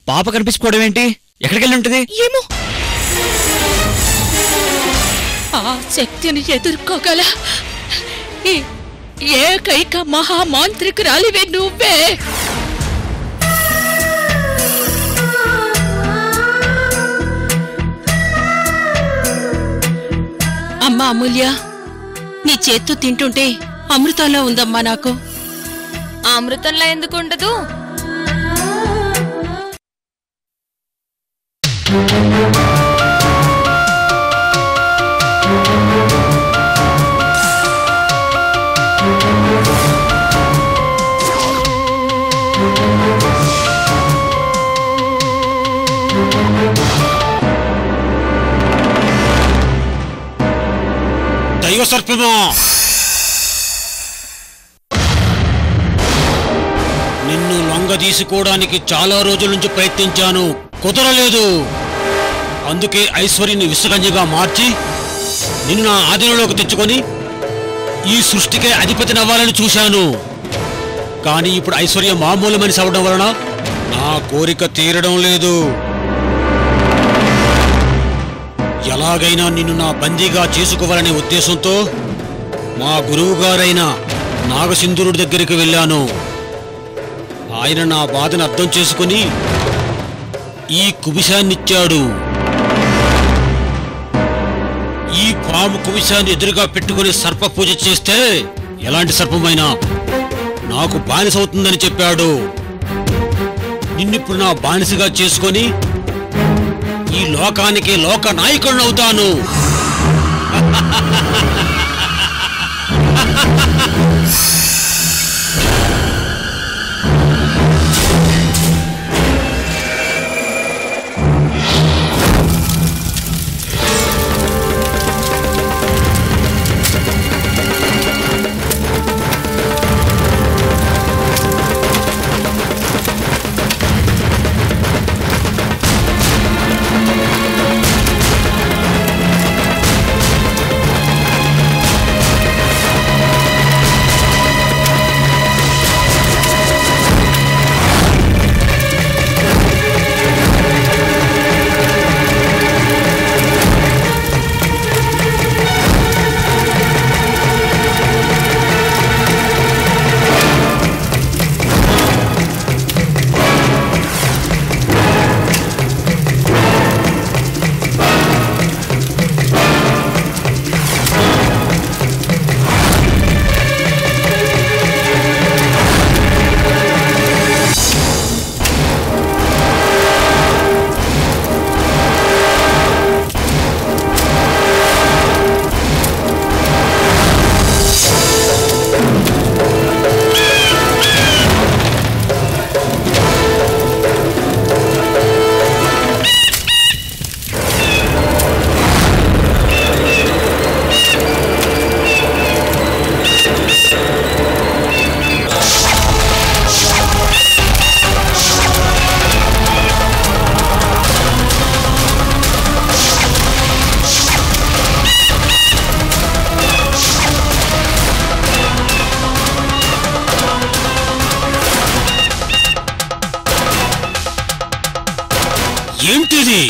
పాప కనిపించుకోవడం ఏంటి? ఎక్కడికెళ్ళి ఉంటుంది? ఏమో. ఆ శక్తిని ఎదుర్కోగల ఏకైక మహామాంత్రికురాలివే నువ్వే. అమ్మా అమూల్య, నీ చేత్తో తింటుంటే అమృతంలో ఉందమ్మా నాకు. అమృతంలో ఎందుకు ఉండదు? దైవ సర్పమా, నిన్ను లొంగ తీసుకోవడానికి చాలా రోజుల నుంచి ప్రయత్నించాను, కుదరలేదు. అందుకే ఐశ్వర్యని విసుగంజిగా మార్చి నిన్ను నా ఆధీనంలోకి తెచ్చుకొని ఈ సృష్టికే అధిపతినవ్వాలని చూశాను. కానీ ఇప్పుడు ఐశ్వర్య మామూలు మనిషి అవడం వలన నా కోరిక తీరడం లేదు. ఎలాగైనా నిన్ను నా బందీగా చేసుకోవాలనే ఉద్దేశంతో మా గురువుగారైన నాగసింధురుడి దగ్గరికి వెళ్ళాను. ఆయన నా బాధను అర్థం చేసుకుని ఈ కుబిశాన్నిచ్చాడు. ఈ పాము కుబిశాన్ని ఎదురుగా పెట్టుకుని సర్ప పూజ చేస్తే ఎలాంటి సర్పమైనా నాకు బానిసవుతుందని చెప్పాడు. నిన్నిప్పుడు నా బానిసగా చేసుకొని ఈ లోకానికి లోక నాయకుడినవుతాను. ఏంటిది?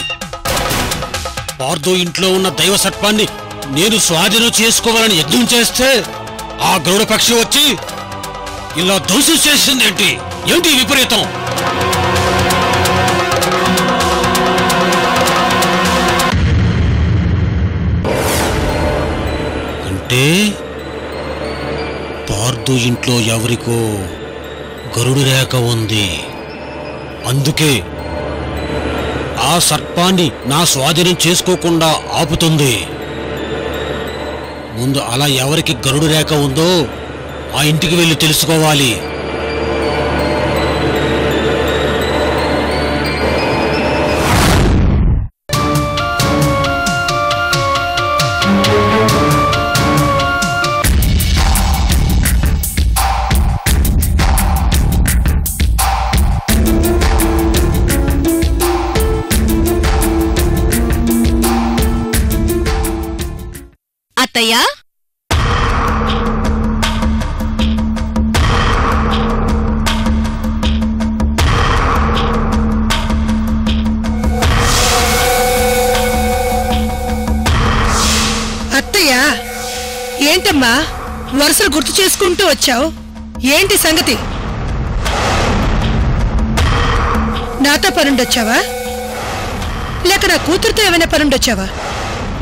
పార్థో ఇంట్లో ఉన్న దైవ సర్పాన్ని నేను స్వాధీనం చేసుకోవాలని యజ్ఞం చేస్తే ఆ గరుడ పక్షి వచ్చి ఇలా ధ్వంసం చేసిందేంటి? ఏమిటి విపరీతం? అంటే పార్థో ఇంట్లో ఎవరికో గరుడు రేఖ ఉంది. అందుకే ఆ సర్పాన్ని నా స్వాధీనం చేసుకోకుండా ఆపుతుంది. ముందు అలా ఎవరికి గరుడు రేఖ ఉందో ఆ ఇంటికి వెళ్ళి తెలుసుకోవాలి. అత్తయ్యా, ఏంటమ్మా వరుసలు గుర్తు చేసుకుంటూ వచ్చావు? ఏంటి సంగతి? నాతో పనుండొచ్చావా, లేక నా కూతురుతో ఏమైనా పనుండొచ్చావా?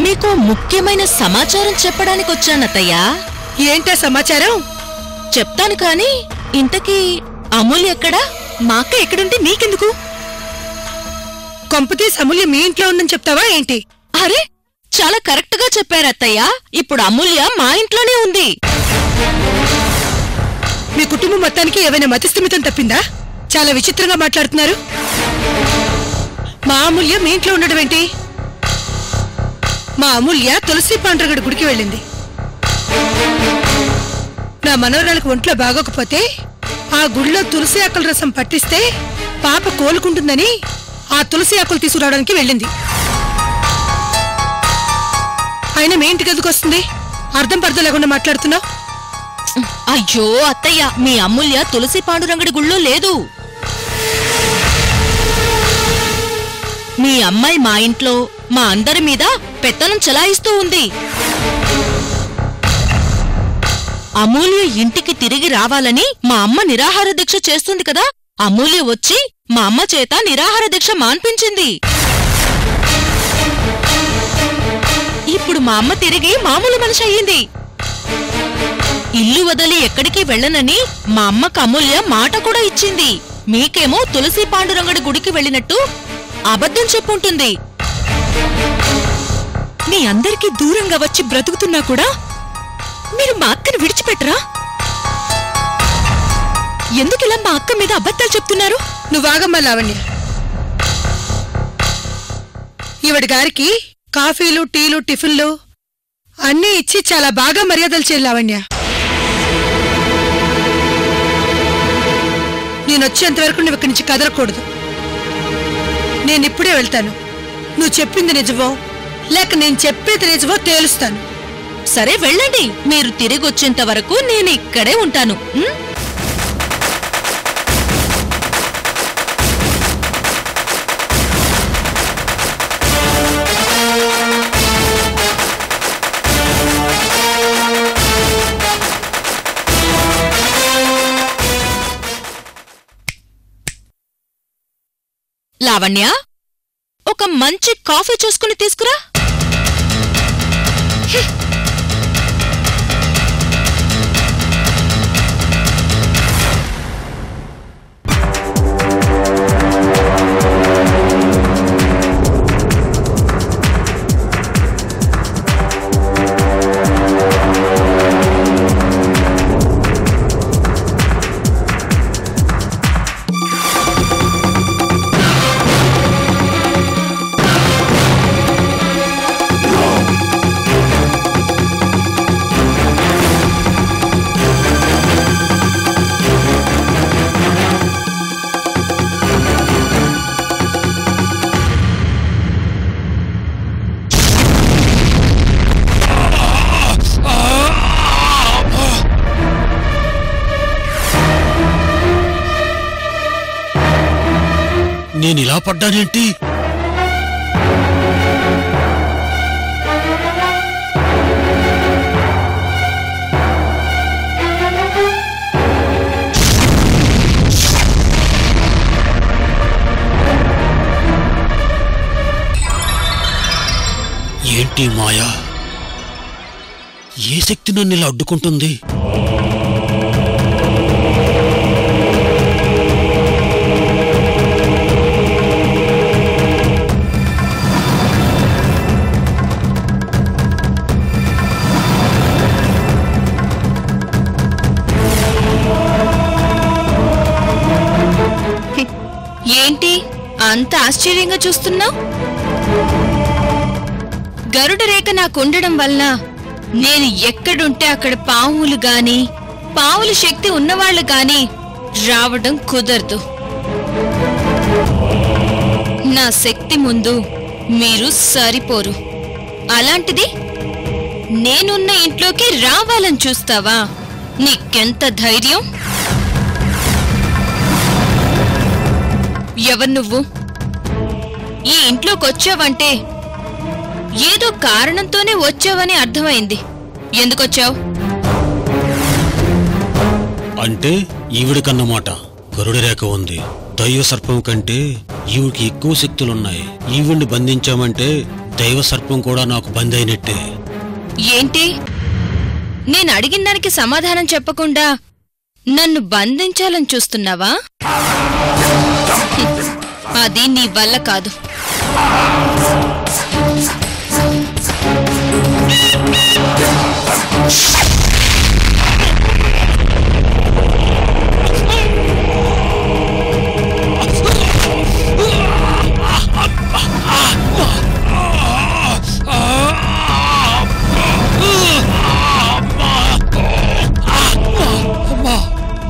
మీకు ముఖ్యమైన సమాచారం చెప్పడానికి వచ్చానత్తయ్యా. ఏంటా సమాచారం? చెప్తాను కాని ఇంతకీ అమూల్య ఎక్కడా? మా అక్క ఎక్కడుంటే నీకెందుకు? కొంపతీసి అమూల్య మీ ఇంట్లో ఉందని చెప్తావా ఏంటి? అరే, చాలా కరెక్ట్ గా చెప్పారత్తయ్యా. ఇప్పుడు అమూల్య మా ఇంట్లోనే ఉంది. మీ కుటుంబం మొత్తానికి ఏమైనా మతిస్థిమితం తప్పిందా? చాలా విచిత్రంగా మాట్లాడుతున్నారు. మా అమూల్య మీ ఇంట్లో ఉండడం ఏంటి? మా అమూల్య తులసి పాండ్రగడి గుడికి వెళ్ళింది. నా మనవరాలకు ఒంట్లో బాగోకపోతే ఆ గుడిలో తులసి ఆకుల రసం పట్టిస్తే పాప కోలుకుంటుందని ఆ తులసి ఆకులు తీసుకురావడానికి వెళ్ళింది. అయినా మీ ఇంటికి ఎందుకు వస్తుంది? అర్థం పర్థం లేకుండా మాట్లాడుతున్నావు. అయ్యో అత్తయ్య, మీ అమూల్య తులసి పాండురంగడి గుళ్ళో లేదు. మీ అమ్మాయి మా ఇంట్లో మా అందరి మీద పెత్తనం చెలాయిస్తూ ఉంది. అమూల్య ఇంటికి తిరిగి రావాలని మా అమ్మ నిరాహార దీక్ష చేస్తుంది కదా. అమూల్య వచ్చి మా అమ్మ చేత నిరాహార దీక్ష మాన్పించింది. ఇప్పుడు మా అమ్మ తిరిగి మామూలు మనిషి అయ్యింది. ఇల్లు వదిలి ఎక్కడికి వెళ్ళనని మా అమ్మకు అమూల్య మాట కూడా ఇచ్చింది. మీకేమో తులసి పాండురంగడి గుడికి వెళ్ళినట్టు అబద్ధం చెప్పుంటుంది. మీ అందరికీ దూరంగా వచ్చి బ్రతుకుతున్నా కూడా మీరు మా అక్కను విడిచిపెట్టరా? ఎందుకిలా మా అక్క మీద అబద్ధాలు చెప్తున్నారు? నువ్వాగమ్మా లావణ్య. ఈవిడ గారికి కాఫీలు, టీలు, టిఫిన్లు అన్నీ ఇచ్చి చాలా బాగా మర్యాదలు చేయాలి లావణ్య. నేనొచ్చేంతవరకు నువ్వు ఇక్కడి నుంచి కదలకూడదు. నేనిప్పుడే వెళ్తాను. నువ్వు చెప్పింది నిజమో లేక నేను చెప్పేది నిజమో తేలుస్తాను. సరే వెళ్ళండి. మీరు తిరిగి వచ్చేంత వరకు నేను ఇక్కడే ఉంటాను. లావణ్య, ఒక మంచి కాఫీ చూసుకుని తీసుకురా. నేనిలా పడ్డానేంటి? ఏంటి మాయా? ఏ శక్తి నన్ను ఇలా అడ్డుకుంటుంది? ఏంటి అంత ఆశ్చర్యంగా చూస్తున్నావు? గరుడ రేఖ నాకుండడం వల్ల నేను ఎక్కడుంటే అక్కడ పావులు గాని పావుల శక్తి ఉన్నవాళ్లు గాని రావడం కుదరదు. నా శక్తి ముందు మీరు సరిపోరు. అలాంటిది నేనున్న ఇంట్లోకి రావాలని చూస్తావా? నీకెంత ధైర్యం? ఎవరు నువ్వు? ఈ ఇంట్లోకొచ్చావంటే ఏదో కారణంతోనే వచ్చావని అర్థమైంది. ఎందుకొచ్చావు? అంటే ఈవిడికన్నమాట గరుడ రేఖ ఉంది. దైవ సర్పం కంటే ఈవిడికి ఎక్కువ శక్తులున్నాయి. ఈవిడ్ని బంధించామంటే దైవ సర్పం కూడా నాకు బంద్ అయినట్టే. ఏంటి, నేను అడిగిన దానికి సమాధానం చెప్పకుండా నన్ను బంధించాలని చూస్తున్నావా? అది నీ వల్ల కాదు.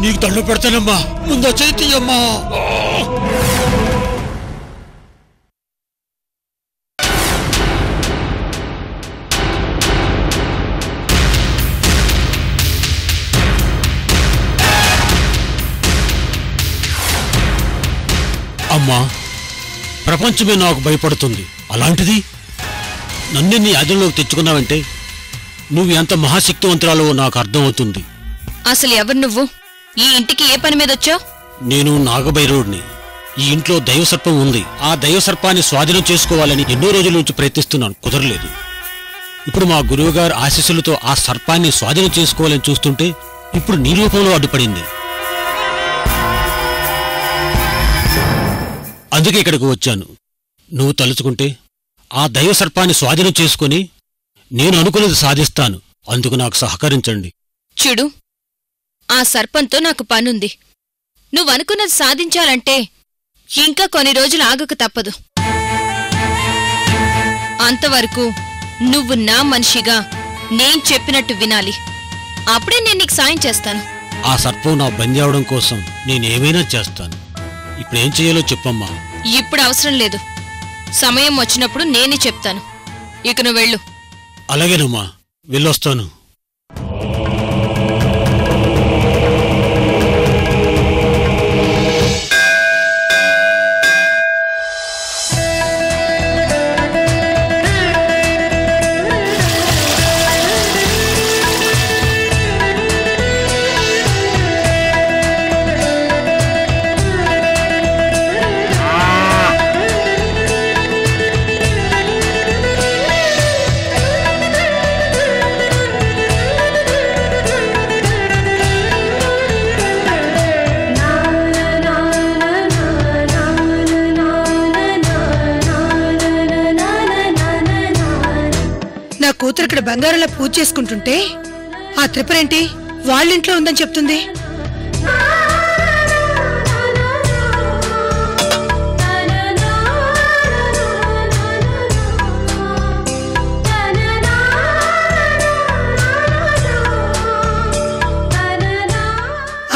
నీకు దండ పెడతానమ్మా, ముందు చైతన్యమ్మా. అమ్మా, ప్రపంచమే నాకు భయపడుతుంది. అలాంటిది నన్ను నీ అదుపులోకి తెచ్చుకున్నావంటే నువ్వు ఎంత మహాశక్తివంతురాలో నాకు అర్థమవుతుంది. అసలు ఎవరు నువ్వు? ఈ ఇంటికి ఏ పని మీద వచ్చావు? నేను నాగభైరవుడిని. ఈ ఇంట్లో దైవసర్పం ఉంది. ఆ దైవసర్పాన్ని స్వాధీనం చేసుకోవాలని ఎన్నో రోజుల నుంచి ప్రయత్నిస్తున్నాను, కుదరలేదు. ఇప్పుడు మా గురువుగారు ఆశీస్సులతో ఆ సర్పాన్ని స్వాధీనం చేసుకోవాలని చూస్తుంటే ఇప్పుడు నీ రూపంలో అడ్డుపడింది. అందుకే ఇక్కడికి వచ్చాను. నువ్వు తలుచుకుంటే ఆ దైవసర్పాన్ని స్వాధీనం చేసుకుని నేను అనుకున్నది సాధిస్తాను. అందుకు నాకు సహకరించండి. చూడు, ఆ సర్పంతో నాకు పనుంది. నువ్వనుకున్నది సాధించాలంటే ఇంకా కొన్ని రోజులు ఆగక తప్పదు. అంతవరకు నువ్వు నా మనిషిగా నేను చెప్పినట్టు వినాలి. అప్పుడే నేను నీకు సాయం చేస్తాను. ఆ సర్పం నా బందీ అవడం కోసం నేనేమైనా చేస్తాను. ఇప్పుడేం చేయాలో చెప్పమ్మా. ఇప్పుడు అవసరం లేదు. సమయం వచ్చినప్పుడు నేనే చెప్తాను. ఇక నువ్వు వెళ్ళు. అలాగేనమ్మా, వెళ్ళొస్తాను. కూతురు ఇక్కడ బంగారంలో పూజ చేసుకుంటుంటే ఆ త్రిపురేంటి వాళ్ళింట్లో ఉందని చెప్తుంది.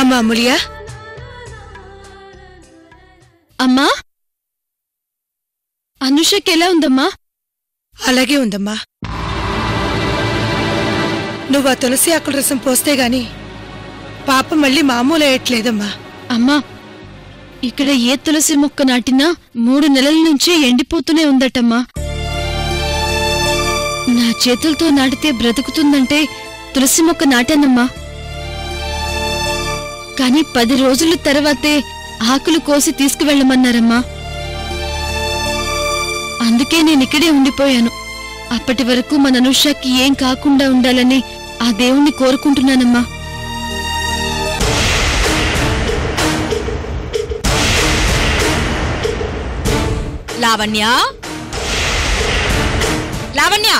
అమ్మా అమూల్య. అమ్మా, అనుషకి ఎలా ఉందమ్మా? అలాగే ఉందమ్మా. నువ్వు ఆ తులసి ఆకుల రసం పోస్తే గాని పాప మళ్ళీ మామూలు అయ్యట్లేదమ్మా. అమ్మా, ఇక్కడ ఏ తులసి మొక్క నాటినా 3 నెలల నుంచి ఎండిపోతూనే ఉందటమ్మా. నా చేతులతో నాటితే బ్రతుకుతుందంటే తులసి మొక్క నాటానమ్మా. కాని 10 రోజుల తర్వాతే ఆకులు కోసి తీసుకువెళ్ళమన్నారమ్మా. అందుకే నేనిక్కడే ఉండిపోయాను. అప్పటి వరకు మన అనుషకి ఏం కాకుండా ఉండాలని ఆ దేవుణ్ణి కోరుకుంటున్నానమ్మా. లావణ్య, లావణ్య,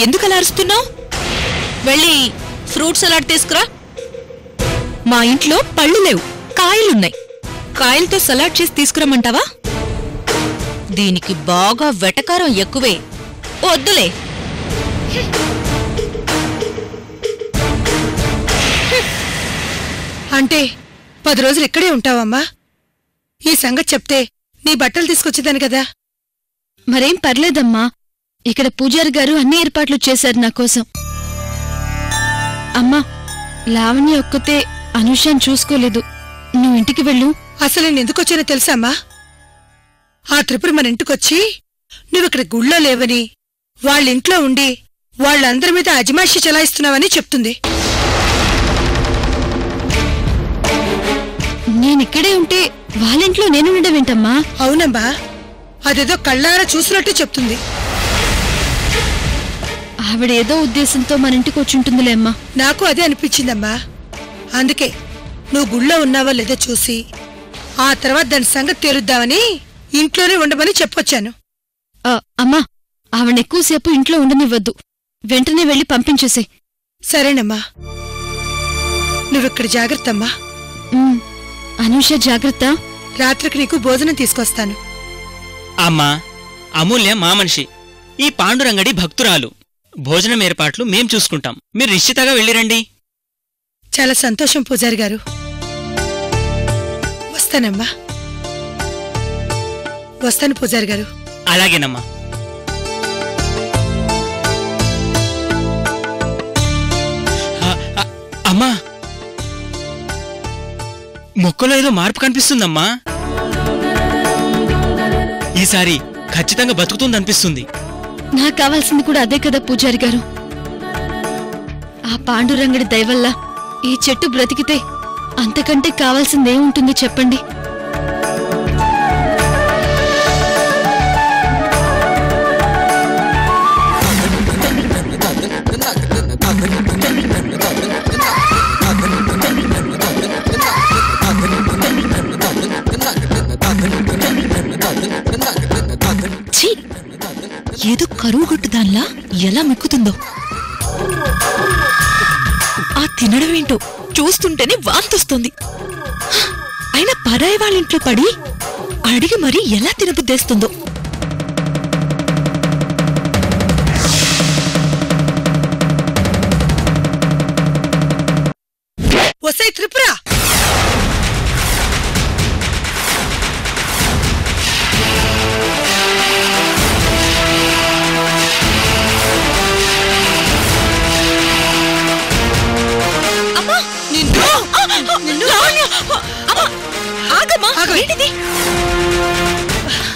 ఎందుకలా అరుస్తున్నావు? వెళ్ళి ఫ్రూట్ సలాడ్ తీసుకురా. మా ఇంట్లో పళ్ళు లేవు, కాయలున్నాయి. కాయలతో సలాడ్ చేసి తీసుకురమ్మంటావా? దీనికి బాగా వెటకారం ఎక్కువే. వద్దులే. అంటే 10 రోజులు ఇక్కడే ఉంటావమ్మా? ఈ సంగతి చెప్తే నీ బట్టలు తీసుకొచ్చేదాని కదా. మరేం పర్లేదమ్మా. ఇక్కడ పూజారి గారు అన్ని ఏర్పాట్లు చేశారు నా కోసం. అమ్మా, లావణ్య ఒక్కతే అనుషాన్ని చూసుకోలేదు. నువ్వు ఇంటికి వెళ్ళు. అసలు నేను ఎందుకొచ్చానో తెలుసామ్మా? ఆ త్రిపుర మన ఇంటికొచ్చి నువ్విక్కడ గుళ్ళో లేవని వాళ్ళింట్లో ఉండి వాళ్ళందరి మీద అజమాయిషీ చెలాయిస్తున్నావని చెప్తుంది. నేనిక్కడే ఉంటే వాళ్ళింట్లో నేనుండడం ఏంటమ్మా? అవునమ్మా, అదేదో కళ్ళారా చూసినట్టు చెప్తుంది. ఆవిడేదో ఉద్దేశంతో మన ఇంటికి వచ్చుంటుందిలే అమ్మా. నాకు అదే అనిపించిందమ్మా. అందుకే నువ్వు గుళ్ళో ఉన్నావో లేదో చూసి ఆ తర్వాత దాని సంగతి తేలుద్దామని ఇంట్లోనే ఉండమని చెప్పొచ్చాను. అమ్మా, ఆవిడెక్కువసేపు ఇంట్లో ఉండనివ్వద్దు. వెంటనే వెళ్లి పంపించేసే. సరేనమ్మా, నువ్విక్కడ జాగ్రత్తమ్మా. అనూష జాగ్రత్త. రాత్రికి నీకు భోజనం తీసుకొస్తాను. అమ్మా, అమూల్య మా మనిషి, ఈ పాండురంగడి భక్తురాలు. భోజనం ఏర్పాట్లు మేం చూసుకుంటాం. మీరు నిశ్చితగా వెళ్ళిరండి. చాలా సంతోషం పూజారి గారు. వస్తానమ్మా. వస్తాను పూజారి గారు. అలాగేనమ్మా. అమ్మా, మొక్కలో ఏదో మార్పు కనిపిస్తుందమ్మా. ఈసారి ఖచ్చితంగా బతుకుతుందనిపిస్తుంది. నాకు కావాల్సింది కూడా అదే కదా పూజారి గారు. ఆ పాండురంగడి దయవల్ల ఈ చెట్టు బ్రతికితే అంతకంటే కావాల్సిందేముంటుంది చెప్పండి? ఏదో కరువు గొట్టుదాన్లా ఎలా మెక్కుతుందో. ఆ తినడమేంటో చూస్తుంటేనే వాంతొస్తుంది. అయినా పరాయి వాళ్ళింట్లో పడి అడిగి మరీ ఎలా తినబుద్దేస్తుందో. వసై త్రిపుర,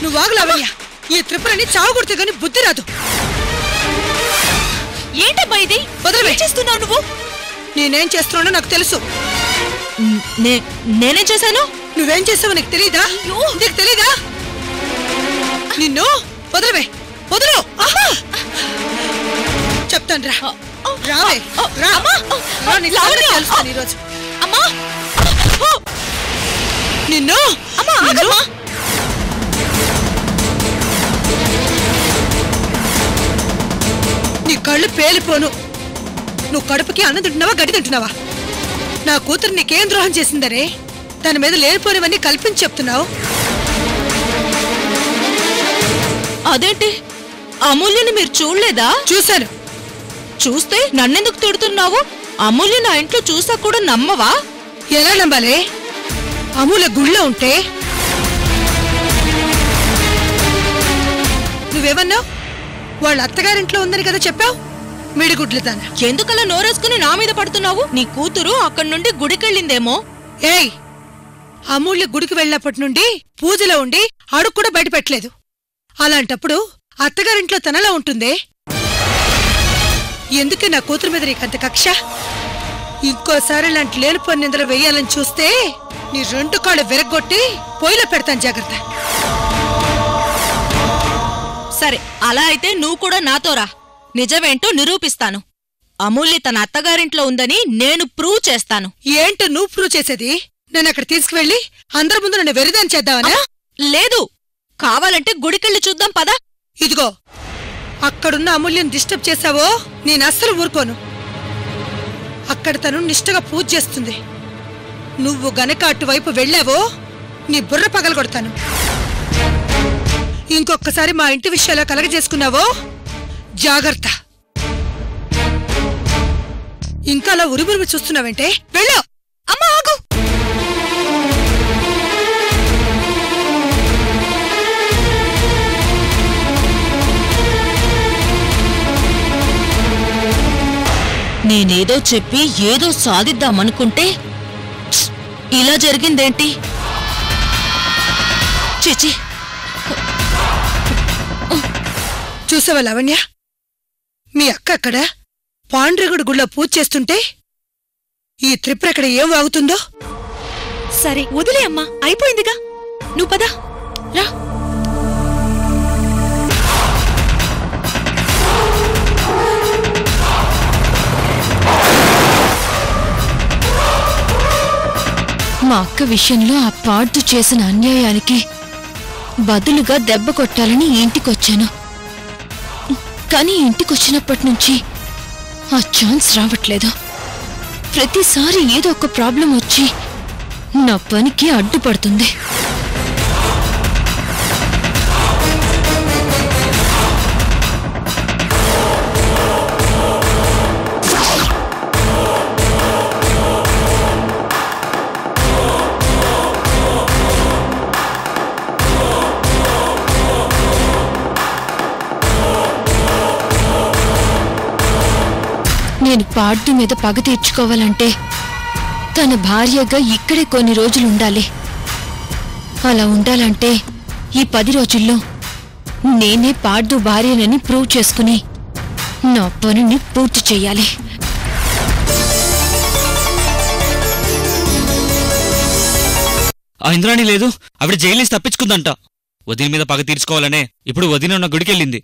నువ్వు వాగు లావణ్య. ఈ త్రిపురని చావుకొడితే గాని బుద్ధి రాదు. ఏంటమ్మా ఇది? వదలవే. చేస్తున్నావు నువ్వు? నేనేం చేస్తున్నానో నాకు తెలుసు. నేనేం చేశాను? నువ్వేం చేస్తావో నీకు తెలీదా? నీకు తెలీదా? నిన్ను వదలవే. వదలు. చెప్తాను రా. రావే. రా. తెలుస్తాను ఈరోజు. అమ్మా, నిన్ను నీ కళ్ళు పేలిపోను. నువ్వు కడుపుకి అన్నం తింటున్నావా, గడ్డి తింటున్నావా? నా కూతురు నీకేం ద్రోహం చేసిందరే? దాని మీద లేనిపోనివన్నీ కల్పించి చెప్తున్నావు. అదేంటి, అమూల్యని మీరు చూడలేదా? చూశాను. చూస్తే నన్నెందుకు తిడుతున్నావు? అమూల్య నా ఇంట్లో చూసా కూడా నమ్మవా? ఎలా నమ్మాలే? అమూల్య గుళ్ళో ఉంటే నువ్వేమన్నావు? వాళ్ళ అత్తగారింట్లో ఉందని కదా చెప్పావు. మిడిగుడ్లు దానా. ఎందుకలా నోరేసుకుని నా మీద పడుతున్నావు? నీ కూతురు అక్కడి నుండి గుడికెళ్ళిందేమో. ఏయ్, అమూల్య గుడికి వెళ్ళినప్పటి నుండి పూజలో ఉండి అడుగు కూడా బయట పెట్టలేదు. అలాంటప్పుడు అత్తగారింట్లో తనలా ఉంటుందే. ఎందుకే నా కూతురు మీద నీకంత కక్ష? ఇంకోసారి ఇలాంటి లేనిపోని నిందలు వెయ్యాలని చూస్తే నీ రెండు కాళ్ళు విరగ్గొట్టి పొయ్యిలో పెడతాను, జాగ్రత్త. సరే, అలా అయితే నువ్వు కూడా నాతో రా. నిజమేంటో నిరూపిస్తాను. అమూల్య తన అత్తగారింట్లో ఉందని నేను ప్రూవ్ చేస్తాను. ఏంటో నువ్వు ప్రూవ్ చేసేది? నన్ను అక్కడ తీసుకువెళ్ళి అందరి ముందు నన్ను వెరిదాన్ని చేద్దామనా? లేదు, కావాలంటే గుడికెళ్ళి చూద్దాం పదా. ఇదిగో, అక్కడున్న అమూల్యం డిస్టర్బ్ చేశావో నేను అస్సలు ఊరుకోను. అక్కడ తను నిష్టగా పూజ చేస్తుంది. నువ్వు గనక అటువైపు వెళ్ళావో నీ బుర్ర పగలగొడతాను. ఇంకొకసారి మా ఇంటి విషయాల్లో కలగజేసుకున్నావో జాగ్రత్త. ఇంకా అలా ఉరిమురిమి చూస్తున్నావంటే వెళ్ళు. అమ్మా ఆగు. నేనేదో చెప్పి ఏదో సాధిద్దామనుకుంటే ఇలా జరిగిందేంటి? చిచి, చూసావా లావణ్య, మీ అక్క అక్కడ పాండ్రగుడి గుళ్ళో పూజ చేస్తుంటే ఈ త్రిపుర అక్కడ ఏం వాగుతుందో. సరే వదిలే అమ్మా, అయిపోయిందిగా. నువ్వు పదా రా. మా అక్క విషయంలో ఆ పార్దు చేసిన అన్యాయానికి బదులుగా దెబ్బ కొట్టాలని ఇంటికొచ్చాను. కానీ ఇంటికొచ్చినప్పటి నుంచి ఆ ఛాన్స్ రావట్లేదు. ప్రతిసారి ఏదో ఒక ప్రాబ్లం వచ్చి నా పనికి అడ్డుపడుతుంది. నేను పార్దు మీద పగ తీర్చుకోవాలంటే తన భార్యగా ఇక్కడే కొన్ని రోజులుండాలి. అలా ఉండాలంటే ఈ 10 రోజుల్లో నేనే పార్దు భార్యనని ప్రూవ్ చేసుకుని నా పనిని పూర్తి చెయ్యాలి. ఆ ఇంద్రాణి లేదు, ఆవిడ జైలు తప్పించుకుందంట. వదిన మీద పగ తీర్చుకోవాలనే ఇప్పుడు వదిన ఉన్న గుడికెళ్ళింది.